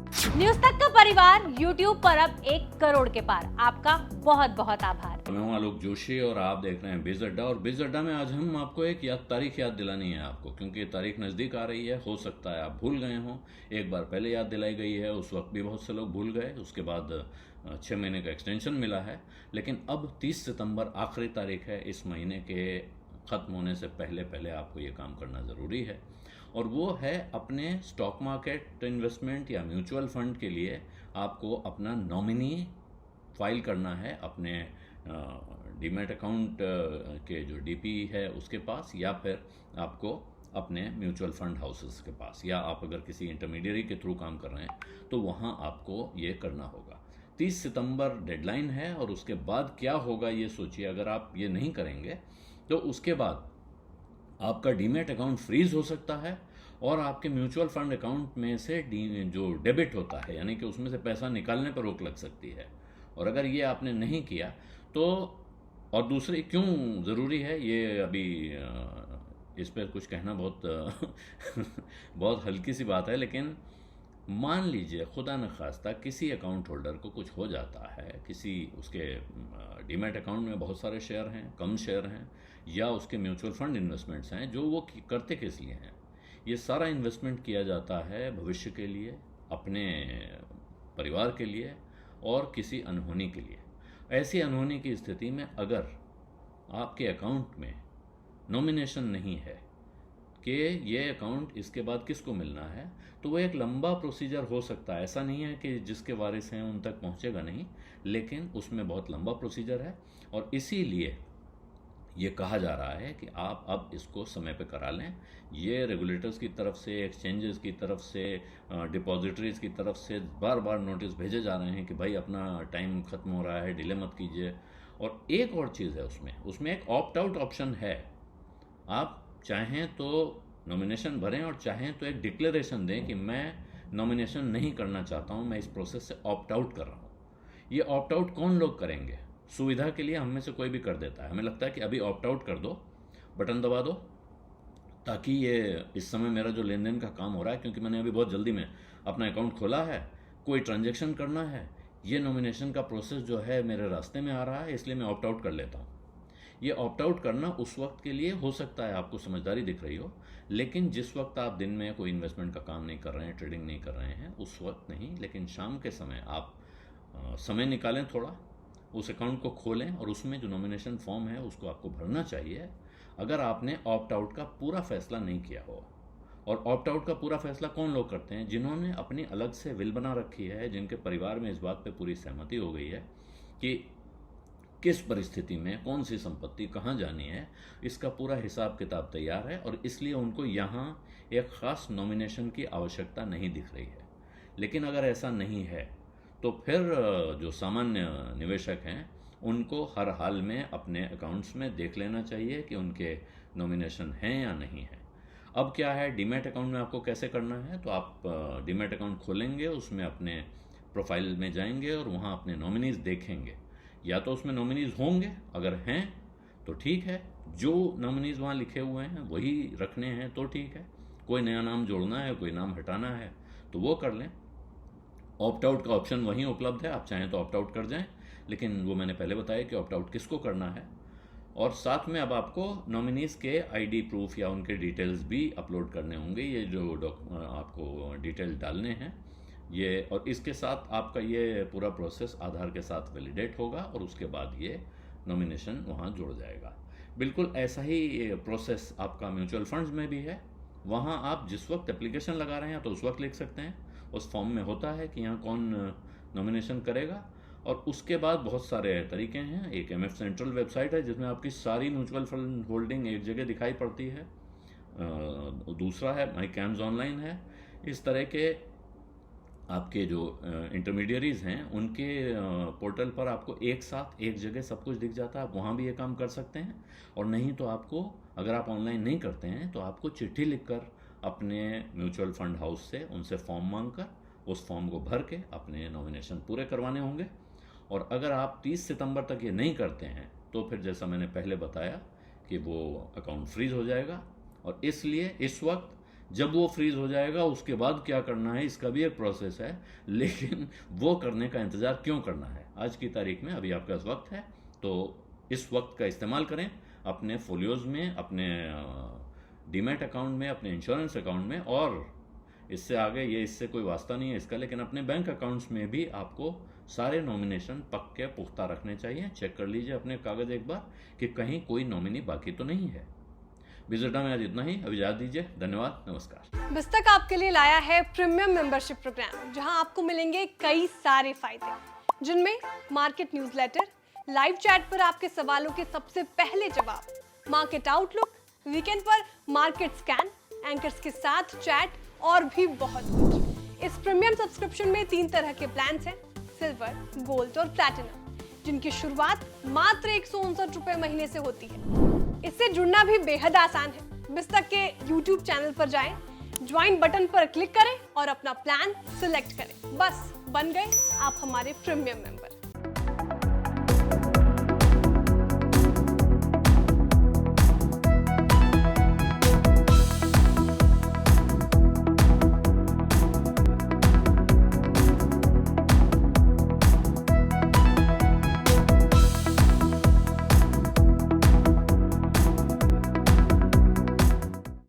News तक का परिवार YouTube पर अब 1 करोड़ के पार। आपका बहुत बहुत आभार। मैं हूं आलोक जोशी और आप देख रहे हैं बिज अड्डा। और बिज अड्डा में आज हम आपको एक तारीख याद दिलानी है आपको, क्योंकि ये तारीख नज़दीक आ रही है। हो सकता है आप भूल गए हों, एक बार पहले याद दिलाई गई है, उस वक्त भी बहुत से लोग भूल गए, उसके बाद 6 महीने का एक्सटेंशन मिला है। लेकिन अब 30 सितंबर आखिरी तारीख है। इस महीने के ख़त्म होने से पहले पहले आपको ये काम करना ज़रूरी है, और वो है अपने स्टॉक मार्केट इन्वेस्टमेंट या म्यूचुअल फंड के लिए आपको अपना नॉमिनी फाइल करना है अपने डीमैट अकाउंट के जो डीपी है उसके पास, या फिर आपको अपने म्यूचुअल फंड हाउसेस के पास, या आप अगर किसी इंटरमीडियरी के थ्रू काम कर रहे हैं तो वहाँ आपको ये करना होगा। 30 सितंबर डेडलाइन है, और उसके बाद क्या होगा ये सोचिए। अगर आप ये नहीं करेंगे तो उसके बाद आपका डीमैट अकाउंट फ्रीज हो सकता है, और आपके म्यूचुअल फंड अकाउंट में से जो डेबिट होता है, यानी कि उसमें से पैसा निकालने पर रोक लग सकती है। और अगर ये आपने नहीं किया तो, और दूसरी क्यों ज़रूरी है ये अभी इस पर कुछ कहना बहुत बहुत हल्की सी बात है, लेकिन मान लीजिए खुदा न खास्ता किसी अकाउंट होल्डर को कुछ हो जाता है, किसी उसके डीमैट अकाउंट में बहुत सारे शेयर हैं, कम शेयर हैं, या उसके म्यूचुअल फंड इन्वेस्टमेंट्स हैं, जो वो करते किस लिए हैं। ये सारा इन्वेस्टमेंट किया जाता है भविष्य के लिए, अपने परिवार के लिए, और किसी अनहोनी के लिए। ऐसी अनहोनी की स्थिति में अगर आपके अकाउंट में नॉमिनेशन नहीं है कि ये अकाउंट इसके बाद किसको मिलना है, तो वो एक लंबा प्रोसीजर हो सकता है। ऐसा नहीं है कि जिसके वारिस हैं उन तक पहुंचेगा नहीं, लेकिन उसमें बहुत लंबा प्रोसीजर है, और इसीलिए ये कहा जा रहा है कि आप अब इसको समय पे करा लें। ये रेगुलेटर्स की तरफ से, एक्सचेंजेस की तरफ से, डिपॉजिटरीज की तरफ से बार बार नोटिस भेजे जा रहे हैं कि भाई अपना टाइम ख़त्म हो रहा है, डिले मत कीजिए। और एक और चीज़ है उसमें एक ऑप्ट आउट ऑप्शन है। आप चाहें तो नॉमिनेशन भरें, और चाहें तो एक डिक्लेरेशन दें कि मैं नॉमिनेशन नहीं करना चाहता हूं, मैं इस प्रोसेस से ऑप्ट आउट कर रहा हूं। ये ऑप्ट आउट कौन लोग करेंगे? सुविधा के लिए हम में से कोई भी कर देता है। हमें लगता है कि अभी ऑप्ट आउट कर दो, बटन दबा दो, ताकि ये इस समय मेरा जो लेन देन का काम हो रहा है, क्योंकि मैंने अभी बहुत जल्दी में अपना अकाउंट खोला है, कोई ट्रांजेक्शन करना है, ये नॉमिनेशन का प्रोसेस जो है मेरे रास्ते में आ रहा है, इसलिए मैं ऑप्ट आउट कर लेता हूँ। ये ऑप्ट आउट करना उस वक्त के लिए हो सकता है आपको समझदारी दिख रही हो, लेकिन जिस वक्त आप दिन में कोई इन्वेस्टमेंट का काम नहीं कर रहे हैं, ट्रेडिंग नहीं कर रहे हैं, उस वक्त नहीं, लेकिन शाम के समय आप समय निकालें थोड़ा, उस अकाउंट को खोलें, और उसमें जो नॉमिनेशन फॉर्म है उसको आपको भरना चाहिए, अगर आपने ऑप्ट आउट का पूरा फैसला नहीं किया हो। और ऑप्ट आउट का पूरा फैसला कौन लोग करते हैं? जिन्होंने अपनी अलग से विल बना रखी है, जिनके परिवार में इस बात पे पूरी सहमति हो गई है कि किस परिस्थिति में कौन सी संपत्ति कहाँ जानी है, इसका पूरा हिसाब किताब तैयार है, और इसलिए उनको यहाँ एक ख़ास नॉमिनेशन की आवश्यकता नहीं दिख रही है। लेकिन अगर ऐसा नहीं है तो फिर जो सामान्य निवेशक हैं उनको हर हाल में अपने अकाउंट्स में देख लेना चाहिए कि उनके नॉमिनेशन हैं या नहीं है। अब क्या है, डीमैट अकाउंट में आपको कैसे करना है? तो आप डीमैट अकाउंट खोलेंगे, उसमें अपने प्रोफाइल में जाएंगे और वहाँ अपने नॉमिनीज़ देखेंगे। या तो उसमें नॉमिनीज़ होंगे, अगर हैं तो ठीक है, जो नॉमिनीज़ वहाँ लिखे हुए हैं वही रखने हैं तो ठीक है। कोई नया नाम जोड़ना है, कोई नाम हटाना है तो वो कर लें। ऑप्ट आउट का ऑप्शन वहीं उपलब्ध है, आप चाहें तो ऑप्ट आउट कर जाएं, लेकिन वो मैंने पहले बताया कि ऑप्ट आउट किसको करना है। और साथ में अब आपको नॉमिनीज़ के आईडी प्रूफ या उनके डिटेल्स भी अपलोड करने होंगे। ये जो आपको डिटेल डालने हैं ये, और इसके साथ आपका ये पूरा प्रोसेस आधार के साथ वैलिडेट होगा, और उसके बाद ये नॉमिनेशन वहाँ जुड़ जाएगा। बिल्कुल ऐसा ही प्रोसेस आपका म्यूचुअल फंड्स में भी है। वहाँ आप जिस वक्त एप्लीकेशन लगा रहे हैं तो उस वक्त लिख सकते हैं, उस फॉर्म में होता है कि यहाँ कौन नॉमिनेशन करेगा। और उसके बाद बहुत सारे तरीके हैं। एक एमएफ सेंट्रल वेबसाइट है जिसमें आपकी सारी म्यूचुअल फंड होल्डिंग एक जगह दिखाई पड़ती है। दूसरा है माई कैम्स ऑनलाइन है। इस तरह के आपके जो इंटरमीडियरीज हैं उनके पोर्टल पर आपको एक साथ एक जगह सब कुछ दिख जाता है। आप वहाँ भी ये काम कर सकते हैं। और नहीं तो आपको, अगर आप ऑनलाइन नहीं करते हैं तो आपको चिट्ठी लिखकर अपने म्यूचुअल फंड हाउस से उनसे फॉर्म मांगकर उस फॉर्म को भर के अपने नॉमिनेशन पूरे करवाने होंगे। और अगर आप 30 सितंबर तक ये नहीं करते हैं तो फिर जैसा मैंने पहले बताया कि वो अकाउंट फ्रीज हो जाएगा। और इसलिए इस वक्त जब वो फ्रीज हो जाएगा उसके बाद क्या करना है इसका भी एक प्रोसेस है, लेकिन वो करने का इंतज़ार क्यों करना है? आज की तारीख में अभी आपके पास वक्त है, तो इस वक्त का इस्तेमाल करें अपने फोलियोज़ में, अपने डीमैट अकाउंट में, अपने इंश्योरेंस अकाउंट में, और इससे आगे ये इससे कोई वास्ता नहीं है इसका, लेकिन अपने बैंक अकाउंट्स में भी आपको सारे नॉमिनेशन पक्के पुख्ता रखने चाहिए। चेक कर लीजिए अपने कागज़ एक बार कि कहीं कोई नॉमिनी बाकी तो नहीं है। बिजडा में आज इतना ही, अब इजाज़त दीजिए। धन्यवाद, नमस्कार। बिस्तक आपके लिए लाया है प्रीमियम मेंबरशिप प्रोग्राम, जहां आपको मिलेंगे कई सारे फायदे, जिनमें मार्केट न्यूज़लेटर, लाइव चैट पर आपके सवालों के सबसे पहले जवाब, मार्केट आउटलुक, वीकेंड पर मार्केट स्कैन, एंकर्स के साथ चैट और भी बहुत कुछ। इस प्रीमियम सब्सक्रिप्शन में 3 तरह के प्लान्स हैं, सिल्वर, गोल्ड और प्लैटिनम, जिनकी शुरुआत मात्र 159 रुपए महीने से होती है। इससे जुड़ना भी बेहद आसान है। बिस्तक के YouTube चैनल पर जाएं, ज्वाइन बटन पर क्लिक करें और अपना प्लान सिलेक्ट करें। बस बन गए आप हमारे प्रीमियम मेंबर।